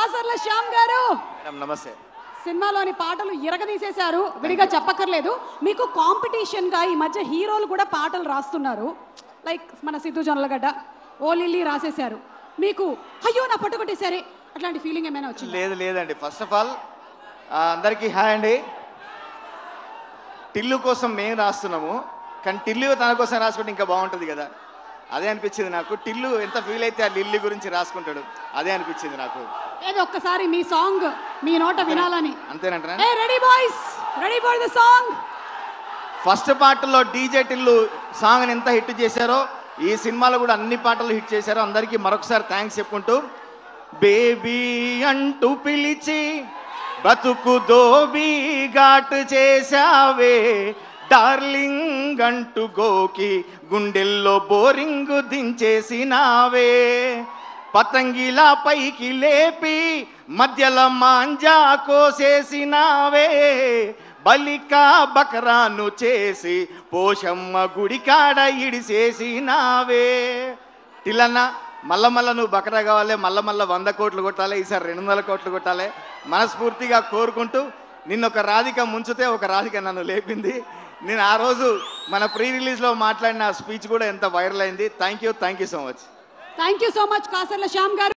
కాసర్ల శ్యామ్ గారు. నమస్తే. సినిమాలోని పాటలు ఇరగదీసేశారు, విడిగా చెప్పక్కర్లేదు. మీకు కాంపిటీషన్ గా ఈ మధ్య హీరోలు కూడా పాటలు రాస్తున్నారు. లైక్ మన సిద్ధు జొన్నలగడ్డ, ఓ లిల్లీ రాసేశారు. మీకు అయ్యో నా పట్టుకొట్టేసరే అట్లాంటి ఫీలింగ్ ఏమైనా వచ్చింది? లేదండి. ఫస్ట్ ఆఫ్ ఆల్ అందరికీ హాయ్ అండి. టిల్లు కోసం మేము రాస్తున్నాము, కానీ టిల్లు తన కోసం రాసుకుంటే ఇంకా బాగుంటుంది కదా, అదే అనిపించింది నాకు. టిల్లు ఎంత ఫీల్ అయితే ఆ లిల్లీ గురించి రాసుకుంటాడు, అదే అనిపించింది నాకు. ఏదో ఒక్కసారి మీ సాంగ్ మీ నోట వినాలని. అంతేనంటారా? ఏ ready boys, ready for the song. First పాటలో డీజే టిల్లు సాంగ్ని ఎంత హిట్ చేశారో ఈ సినిమాలో కూడా అన్ని పాటలు హిట్ చేశారో అందరికీ మరొకసారి థ్యాంక్స్ చెప్పుకుంటూ, బేబీ అంటూ పిలిచి బతుకు దోబీ ఘాటు చేశావే, డార్లింగ్ అంటూ గోకి గుండెల్లో బోరింగు దించేసినావే, పతంగిలా పైకి లేపి మధ్యల మాంజా కోసేసినావే, బలికా బకరాను చేసి పోషమ్మ గుడికాడ ఇడిసేసినావే. టిల్లన్న మళ్ళా నువ్వు బకరా కావాలి, మళ్ళా 100 కోట్లు కొట్టాలి, ఈసారి 200 కోట్లు కొట్టాలి మనస్ఫూర్తిగా కోరుకుంటూ, నిన్నొక రాధిక ముంచితే ఒక రాధిక నన్ను లేపింది. నేను ఆ రోజు మన ప్రీ రిలీజ్లో మాట్లాడిన స్పీచ్ కూడా ఎంత వైరల్ అయింది. Thank you so much. Thank you so much Kasarla Shyam గారు.